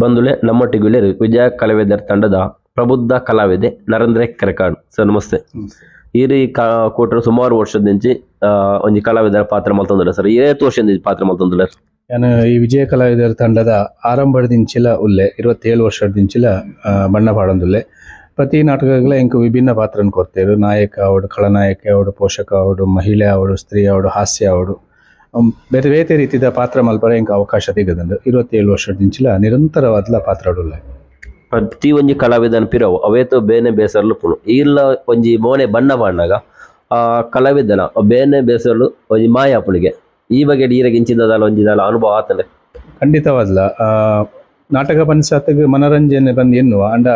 ಬಂಧುಲೆ ನಮ್ಮೊಟ್ಟಿಗೆ ಇಳಿಯರು ವಿಜಯ ಕಲಾವಿದರ ತಂಡದ ಪ್ರಬುದ್ಧ ಕಲಾವಿದೆ ನರೇಂದ್ರ ಕೆರೆಕಾಡ್ ಸರ್ ನಮಸ್ತೆ. ಈರಿ ಕೋಟರು ಸುಮಾರು ವರ್ಷದ నుంచి ಒಂಜಿ ಕಲಾವಿದರ ಪಾತ್ರ ಮಲ್ತೊಂದಿಲ್ಲ ಸರ್. 7 ವರ್ಷದಿಂದ ಪಾತ್ರ ಮಲ್ತೊಂದಿಲ್ಲ. ನಾನು ಈ ವಿಜಯ ಕಲಾವಿದರ ತಂಡದ ಆರಂಭದಿಂಚಿಲ ಉಲ್ಲೆ 27 ವರ್ಷದಿಂಚಿಲ ಬಣ್ಣ ಪಾಡೊಂದುಲ್ಲೆ. ಪ್ರತಿ ನಾಟಕಗಳ ಇಂಕು ವಿಭಿನ್ನ ಪಾತ್ರನ ಕೊರ್ತೇರು. ನಾಯಕ ಆವಡು, ಖಳನಾಯಕ ಆವಡು, ಪೋಷಕ ಆವಡು, ಮಹಿಳೆ ಆವಡು, ಸ್ತ್ರೀ ಆವಡು, ಹಾಸ್ಯ ಆವಡು, ಬೇರೆ ಬೇರೆ ರೀತಿಯ ಪಾತ್ರ ಮಲ್ಪರೆ ಇಂಕ ಅವಕಾಶ ತೆಗೆದಂಡು 27 ವರ್ಷದಿಂಚಿಲ ನಿರಂತರವಾದ ಪಾತ್ರ ಆಡುಲ್ಲ. ಪ್ರತಿ ಒಂಜಿ ಕಲಾವಿದನ ಪಿರವು ಅವೇತು ಬೇನೆ ಬೇಸರ್ಲು ಪುಣು ಇಲ್ಲ ಒಂಜಿ ಮೋನೆ ಬಣ್ಣ ಬಾಂಡಾಗ ಆ ಕಲಾವಿದನ ಬೇನೆ ಬೇಸರ್ಲು ಒಂಜಿ ಮಾಯ ಪುಣಿಗೆ ಈ ಬಗ್ಗೆ ಈರೆಗೆ ಇಂಚಿದಲ್ಲ ಒಂಜಿದಲ್ಲ ಅನುಭವ ಆತಂದ್ರೆ ಖಂಡಿತವಾದ್ಲ. ನಾಟಕ ಪನ್ಸಾತ್ಗೆ ಮನರಂಜನೆ ಬಂದು ಎನ್ನುವ ಅಂಡ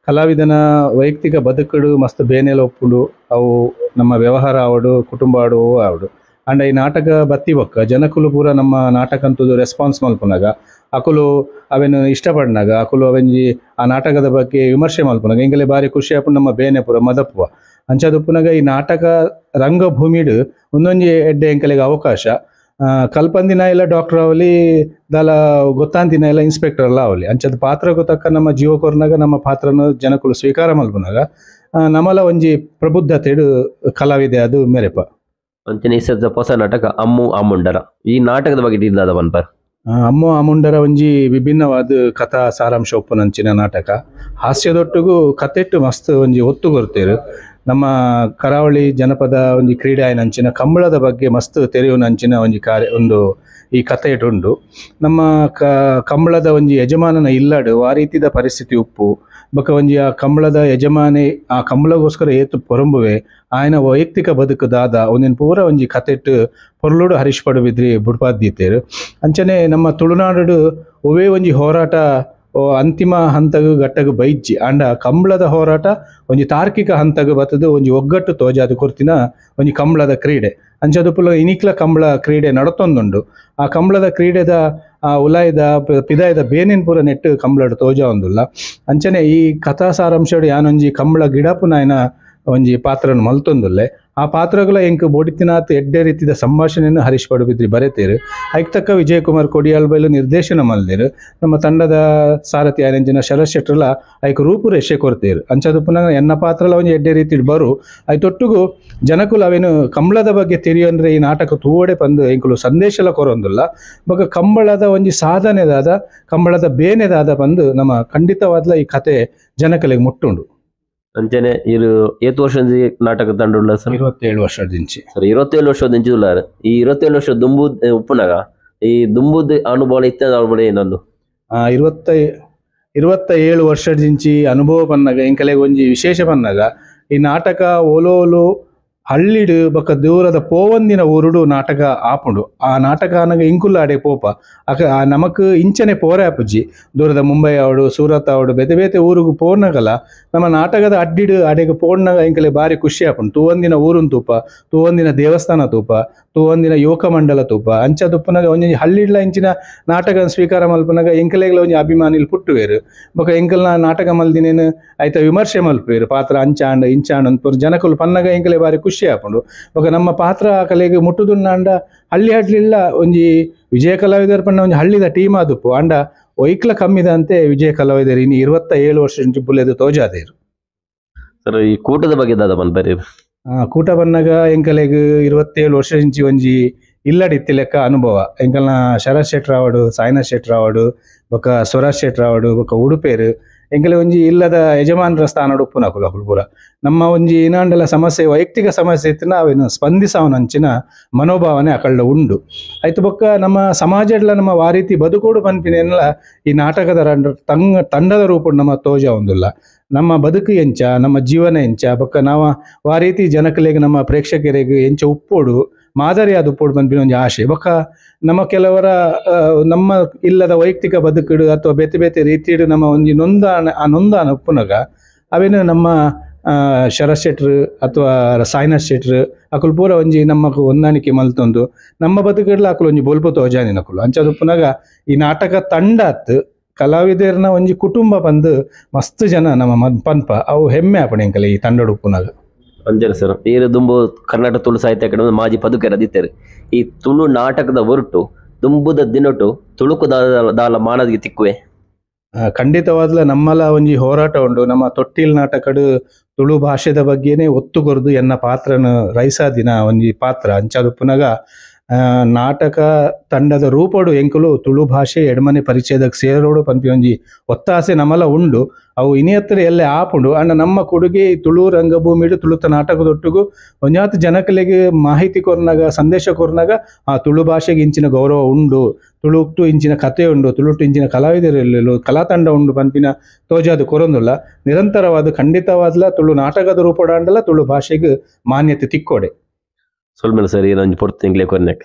ಕಲಾವಿದನ ವೈಯಕ್ತಿಕ ಬದುಕುಡು ಮಸ್ತ್ ಬೇನೆಲ ಒಪ್ಪುಡು ಅವು ನಮ್ಮ ವ್ಯವಹಾರ ಆವಡು, ಕುಟುಂಬ ಆಡುವು ಆವಡು. ಅಂಡ ಈ ನಾಟಕ ಬತ್ತಿ ಬೊಕ್ಕ ಜನಕುಲು ಪೂರ ನಮ್ಮ ನಾಟಕ ಅಂತದ್ದು ರೆಸ್ಪಾನ್ಸ್ ಮಲ್ಪುನಾಗ ಅಕುಲು ಅವೇನು ಇಷ್ಟಪಡ್ನಾಗ ಅಕುಲು ಅವೆಂಜಿ ಆ ನಾಟಕದ ಬಗ್ಗೆ ವಿಮರ್ಶೆ ಮಲ್ಪುನಾಗ ಹಿಂಗೆಲ್ಲ ಭಾರಿ ಖುಷಿ ಆಪುಂಡು ನಮ್ಮ ಬೇನೆ ಪೂರ ಮದಪ್ಪುವ ಅಂಚದುಪ್ಪುನಾಗ ಈ ನಾಟಕ ರಂಗಭೂಮಿಡು ಒಂದೊಂಜಿ ಎಡ್ಡೆ ಎಂಕಲೆಗೆ ಅವಕಾಶ ಕಲ್ಪಂದಿನ ಇಲ್ಲ ಡಾಕ್ಟರ್ ಅವಲಿ ದಾಲ ಗೊತ್ತಾಂತಿನ ಇಲ್ಲ ಇನ್ಸ್ಪೆಕ್ಟರ್ ಎಲ್ಲ ಅವಲಿ ಅಂಚದ ಪಾತ್ರ ಗೊತ್ತಕ್ಕ ನಮ್ಮ ಜೀವ ಕೊರ್ನಾಗ ನಮ್ಮ ಪಾತ್ರನ ಜನಕುಲು ಸ್ವೀಕಾರ ಮಲ್ಪುನಾಗ ನಮ್ಮಲ ಒಂಜಿ ಪ್ರಬುದ್ಧತೆಡು ಕಲಾವಿದೆ ಅದು ಮೇರೆಪ ಅಂಚನೆ ಹೊಸ ನಾಟಕ ಅಮ್ಮು ಆಮುಂಡರ. ಈ ನಾಟಕದ ಬಗ್ಗೆ ಇದ್ದಾದ ಬನ್ಪರ್ ಅಮ್ಮು ಆಮುಂಡರ ಒಂಜಿ ವಿಭಿನ್ನವಾದ ಕಥಾ ಸಾರಾಂಶ ಒಪ್ಪುನಂಚಿನ ನಾಟಕ. ಹಾಸ್ಯದೊಟ್ಟಿಗೂ ಕತೆಟ್ಟು ಮಸ್ತ್ ಒಂಜಿ ಒತ್ತು ಕೊರ್ತೇರು. ನಮ್ಮ ಕರಾವಳಿ ಜನಪದ ಒಂಜಿ ಕ್ರೀಡೆ ಆಯ್ನಂಚಿನ ಕಂಬಳದ ಬಗ್ಗೆ ಮಸ್ತ್ ತೆರೆಯುನಂಚಿನ ಒಂಜಿ ಒಂದು ಈ ಕಥೆ ಉಂಡು. ನಮ್ಮ ಕಂಬಳದ ಒಂಜಿ ಯಜಮಾನನ ಇಲ್ಲಡು ಆ ರೀತಿದ ಪರಿಸ್ಥಿತಿ ಉಪ್ಪು ಬೊಕ ಒಂಜಿ ಆ ಕಂಬಳದ ಯಜಮಾನಿ ಆ ಕಂಬಳಗೋಸ್ಕರ ಏತು ಪೊರಂಬುವೆ ಆಯ್ನ ವೈಯಕ್ತಿಕ ಬದುಕು ದಾದ ಒಂದಿನ ಪೂರ ಒಂಜಿ ಕತೆಟ್ಟು ಪೊರ್ಲುಡು ಹರೀಶ್ ಪಡುಬಿದ್ರಿ ಬುಡ್ಪಾದ್ದೀತೇರು. ಅಂಚನೆ ನಮ್ಮ ತುಳುನಾಡು ಒವೇ ಒಂಜಿ ಹೋರಾಟ ಅಂತಿಮ ಹಂತಗು ಗಟ್ಟಗು ಬೈಜ್ಜಿ ಅಂಡ ಕಂಬಳದ ಹೋರಾಟ ಒಂಜಿ ತಾರ್ಕಿಕ ಹಂತಗು ಬತ್ತದು ಒಂಜಿ ಒಗ್ಗಟ್ಟು ತೋಜಾದು ಕೊರ್ತಿನ ಒಂಜಿ ಕಂಬಳದ ಕ್ರೀಡೆ. ಅಂಚದುಪ್ಪುಲ ಇನಿಕ್ಲ ಕಂಬಳ ಕ್ರೀಡೆ ನಡತೊಂದುಂಡು. ಆ ಕಂಬಳದ ಕ್ರೀಡೆದ ಆ ಉಲಾಯ್ದ ಪಿದಾಯದ ಬೇನಿನ ಪೂರ ನೆಟ್ಟು ಕಂಬಳಡು ತೋಜ ಒಂದುಲ್ಲ. ಅಂಚನೆ ಈ ಕಥಾ ಸಾರಾಂಶಡು ಯಾನೊಂಜಿ ಕಂಬಳ ಗಿಡಪುನ ಆಯ್ನ ಒಂಜಿ ಪಾತ್ರನ ಮಲ್ತೊಂದುಲ್ಲೆ. ಆ ಪಾತ್ರಗಳ ಎಂಕ್ ಬೋಡಿತಿನಾತ್ ಎಡ್ಡೆ ರೀತಿದ ಸಂಭಾಷಣೆಯನ್ನು ಹರೀಶ್ ಪಡುಬಿದ್ರಿ ಬರೆತೇರು. ಐಕ್ ತಕ್ಕ ವಿಜಯಕುಮಾರ್ ಕೊಡಿಯಾಳ್ ಬೈಲು ನಿರ್ದೇಶನ ಮಲ್ದೇರು. ನಮ್ಮ ತಂಡದ ಸಾರಥಿ ಆಯ್ನಂಚಿನ ಶರತ್ ಶೆಟ್ರಲ ಐಕ್ ರೂಪುರೇಷೆ ಕೊರ್ತೇರು. ಅಂಚದುಪ್ಪುನ ಎನ್ನ ಪಾತ್ರಲ ಒಂಜಿ ಎಡ್ಡೆ ರೀತಿ ಬರು ಐತೊಟ್ಟುಗು ಜನಕುಲು ಅವೇನು ಕಂಬಳದ ಬಗ್ಗೆ ತಿಳಿಯಂದ್ರೆ ಈ ನಾಟಕ ತೂವಡೆ ಪಂದು ಎಂಕುಲು ಸಂದೇಶಲ ಕೊರೊಂದುಲ್ಲ. ಬೊಕ ಕಂಬಳದ ಒಂಜಿ ಸಾಧನೆದಾದ ಕಂಬಳದ ಬೇನೆದಾದ ಬಂದು ನಮ್ಮ ಖಂಡಿತವಾದ್ಲ ಈ ಕತೆ ಜನಕಲಿಗೆ ಮುಟ್ಟುಂಡು. ಅಂಚನೆ ಇದು 7 ವರ್ಷದ ನಾಟಕ ತಂಡ ಉಳ್ಳ ಸರ್. 27 ವರ್ಷದಿಂಚಿ ಸರ್ 27 ವರ್ಷದಿಂಚಿ ಉಳ್ಳಾರ. ಈ 27 ವರ್ಷ ದುಂಬುದ್ ಉಪ್ಪುನಾಗ ಈ ದುಂಬುದ್ ಅನುಭವ ಇತ್ತ ಅನುಭವ ಏನೊಂದು 27 ವರ್ಷದಿಂಚಿ ಅನುಭವ ಪನ್ನಾಗ ಎಂಕಲೆಗೆ ಒಂಜಿ ವಿಶೇಷ ಪನ್ನಾಗ ಈ ನಾಟಕ ಓಲೋಲು ಹಳ್ಳಿಡು ಬೊಕ್ಕ ದೂರದ ಪೋವಂದಿನ ಊರುಡು ನಾಟಕ ಆಪುಂಡು. ಆ ನಾಟಕ ಅನಗ ಇಂಕುಲ್ಲ ಅಡೆ ಪೋಪ ನಮಕ್ ಇಂಚನೆ ಪೋರೆ ಆಪುಜಿ ದೂರದ ಮುಂಬೈ ಆವಡು, ಸೂರತ್ ಆವಡು, ಬೇತೆ ಬೇತೆ ಊರಿಗೂ ಪೋರ್ನಗಲ ನಮ್ಮ ನಾಟಕದ ಅಡ್ಡಿಡು ಅಡೆಗೆ ಪೋರ್ನಾಗ ಇಂಕಲೆ ಬಾರಿ ಖುಷಿ ಆಪುಂಡು. ತೂವೊಂದಿನ ಊರುನ್ ತೂಪ, ತೂವೊಂದಿನ ದೇವಸ್ಥಾನ ತೂಪ, ತೂವೊಂದಿನ ಯುವಕ ಮಂಡಲ ತೂಪ ಅಂಚದುಪ್ಪನಾಗ ಒಂಜಿ ಹಳ್ಳಿಡ್ಲ ಇಂಚಿನ ನಾಟಕ ಸ್ವೀಕಾರ ಮಲ್ಪನಾಗ ಎಂಕಲೆಗ್ಲ ಒಂಜಿ ಅಭಿಮಾನಿಲ್ ಪುಟ್ಟುವೇರು. ಬೊಕ ಎಂಕಲ್ನ ನಾಟಕ ಮಲ್ದಿನೇನು ಐತ ವಿಮರ್ಶೆ ಮಲ್ಪೇರು ಪಾತ್ರ ಅಂಚಾಂಡ ಇಂಚಾಂಡ ಅಂತ ಜನಕುಲು ಪನ್ನಗ ಎಂಕಲೆ ಬಾರಿ ಖುಷಿ ಆಪುಂಡು. ಬೊಕ ನಮ್ಮ ಪಾತ್ರ ಕಲೆಗೆ ಮುಟ್ಟುದುಂಡ ಅಂಡ ಹಳ್ಳಿ ಹಡ್ಲಿಲ್ಲ ಒಂಜಿ ವಿಜಯ ಕಲಾವಿದರ ಪನ್ನ ಒಂಜಿ ಹಳ್ಳಿದ ಟೀಮ್ ಆದುಪ್ಪು ಅಂಡ ಒಯ್ಕ್ಲ ಕಮ್ಮಿದ ಅಂತೆ ವಿಜಯ ಕಲಾವಿದರು ಇನ್ನು 27 ವರ್ಷ ಬುಲೆದು ತೋಜಾದೇರು. ಸರ್ ಈ ಕೂಟದ ಬಗ್ಗೆ ದಾದ ಬನ್ಬರಿ ಕೂಟ ಬನ್ನಾಗ ಎಂಕಲೆಗ್ 27 ವರ್ಷ ಇಂಚಿ ಒಂಜಿ ಇಲ್ಲಡಿತ್ತಿ ಲೆಕ್ಕ ಅನುಭವ. ಎಂಕಲ್ನ ಶರತ್ ಶೆಟ್ರ್ ಆವಡು, ಸಾಯಿನಾಥ್ ಶೆಟ್ರ್ ಆವಡು, ಬೊಕ ಸ್ವರಾಜ್ ಶೆಟ್ರ್ ಆವಡು, ಬೊಕ ಉಡುಪೇರು ಎಂಕಲೆ ಒಂಜಿ ಇಲ್ಲದ ಯಜಮಾನರ ಸ್ಥಾನ ಉಪ್ಪುನ ಅಕುಲು ಪೂರ ನಮ್ಮ ಒಂಜಿ ಇನಾಂಡಲ ಸಮಸ್ಯೆ ವೈಯಕ್ತಿಕ ಸಮಸ್ಯೆ ಇತ್ತಿನ ಅವೇನು ಸ್ಪಂದಿಸವನಂಚಿನ ಮನೋಭಾವನೆ ಅಕಳ್ಳ ಉಂಡು. ಆಯ್ತು ಬೊಕ್ಕ ನಮ್ಮ ಸಮಾಜಡ್ಲ ನಮ್ಮ ವಾರೀತಿ ಬದುಕೋಡು ಪನ್ಪಿನೆಲ್ಲ ಈ ನಾಟಕದ ತಂಡದ ರೂಪುಡು ನಮ್ಮ ತೋಜ ಒಂದುಲ್ಲ. ನಮ್ಮ ಬದುಕು ಎಂಚ, ನಮ್ಮ ಜೀವನ ಎಂಚ, ಬೊಕ್ಕ ನಾವು ಆ ರೀತಿ ಜನಕಲೆಗೆ ನಮ್ಮ ಪ್ರೇಕ್ಷಕರಿಗೆ ಎಂಚ ಉಪ್ಪೋಡು ಮಾದರಿ ಅದು ಉಪ್ಪೋಡು ಬಂದ್ಬಿನ ಒಂಜಿ ಆಶೆ. ಬೊಕ್ಕ ನಮ್ಮ ಕೆಲವರ ನಮ್ಮ ಇಲ್ಲದ ವೈಯಕ್ತಿಕ ಬದುಕುಡು ಅಥವಾ ಬೇತೆ ಬೇತೆ ರೀತಿಡು ನಮ್ಮ ಒಂಜಿ ನೊಂದಾನ ಉಪ್ಪುನಾಗ ಅವೇನು ನಮ್ಮ ಶರತ್ ಶೆಟ್ರ್ ಅಥವಾ ಸಾಯಿನಾಥ್ ಶೆಟ್ರ್ ಅಕುಲು ಪೂರ ಒಂಜಿ ನಮ್ಮకు ಹೊಂದಾಣಿಕೆ ಮಲ್ತೊಂದು ನಮ್ಮ ಬದುಕುಡ್ಲ ಅಕುಲು ಒಂಜಿ ಬೊಲ್ಪು ತೋಜಾನಿನ ಅಕುಲು ಅಂಚದುಪ್ಪುನಾಗ ಈ ನಾಟಕ ತಂಡತ್ ಕಲಾವಿದರ್ನ ಒಂಜಿ ಕುಟುಂಬ ಬಂದು ಮಸ್ತ್ ಜನ ನಮ್ಮ ಪನ್ಪ ಅವು ಹೆಮ್ಮೆ ಆಪಣೆ ಎಂಕಲೆ ಈ ತಂಡಡು ಉಪ್ಪುನಾಗ. ಅಂಜನ ಸರ್ ಈರು ದುಂಬು ಕರ್ನಾಟಕ ತುಳು ಸಾಹಿತ್ಯ ಅಕಾಡೆಮಿ ಮಾಜಿ ಪದಕರ ದಿತ್ತೇರು. ಈ ತುಳು ನಾಟಕದ ಹೊರಟು ದುಂಬುದ ದಿನಟು ತುಳುಕು ದಾಲ ಮಾನದಿಗೆ ತಿಕ್ಕುವೆ ಖಂಡಿತವಾದ್ಲ ನಮ್ಮಲ ಒಂಜಿ ಹೋರಾಟ ಉಂಡು. ನಮ್ಮ ತೊಟ್ಟಿಲ್ ನಾಟಕಡ್ ತುಳು ಭಾಷೆದ ಬಗ್ಗೆನೇ ಒತ್ತು ಕೊರ್ದು ಎನ್ನ ಪಾತ್ರನ ರೈಸಾದಿನ ಒಂಜಿ ಪಾತ್ರ ಅಂಚಾದು ಪುನಗ ನಾಟಕ ತಂಡದ ರೂಪಡು ಎಂಕುಲು ತುಳು ಭಾಷೆ ಎಡಮನೆ ಪರಿಚಯದಾಗ ಸೇರೋಡು ಪನ್ಪಿ ಒಂಜಿ ಒತ್ತಾಸೆ ನಮಲ ಉಂಡು. ಅವು ಇನಿಯತ್ರ ಎಲ್ಲೇ ಆಪುಂಡು ಅಂಡ ನಮ್ಮ ಕೊಡುಗೆ ತುಳು ರಂಗಭೂಮಿಡು ತುಳುತ ನಾಟಕದೊಟ್ಟಿಗೂ ಒಂಜಾತ್ ಜನಕಲೆಗೆ ಮಾಹಿತಿ ಕೊರ್ನಾಗ ಸಂದೇಶ ಕೊರ್ನಾಗ ಆ ತುಳು ಭಾಷೆಗೆ ಇಂಚಿನ ಗೌರವ ಉಂಡು, ತುಳುಟು ಇಂಚಿನ ಕತೆ ಉಂಡು, ತುಳುಟು ಇಂಚಿನ ಕಲಾವಿದರೆಲ್ಲೆಲು ಕಲಾತಂಡ ಉಂಡು ಪನ್ಪಿನ ತೋಜಾದು ಕೊರೊಂದುಲ್ಲ. ನಿರಂತರವಾದ ಖಂಡಿತವಾದ್ಲ ತುಳು ನಾಟಕದ ರೂಪಡಾಂಡಲ ತುಳು ಭಾಷೆಗೆ ಮಾನ್ಯತೆ ತಿಕ್ಕೋಡೆ. ಸೊಲ್ಮೇಲೆ ಸರಿ ನಂಜಿ ಪೊರ್ತು ಎಂಗ್ಲೇ ಕೊರ್ನೆಕ್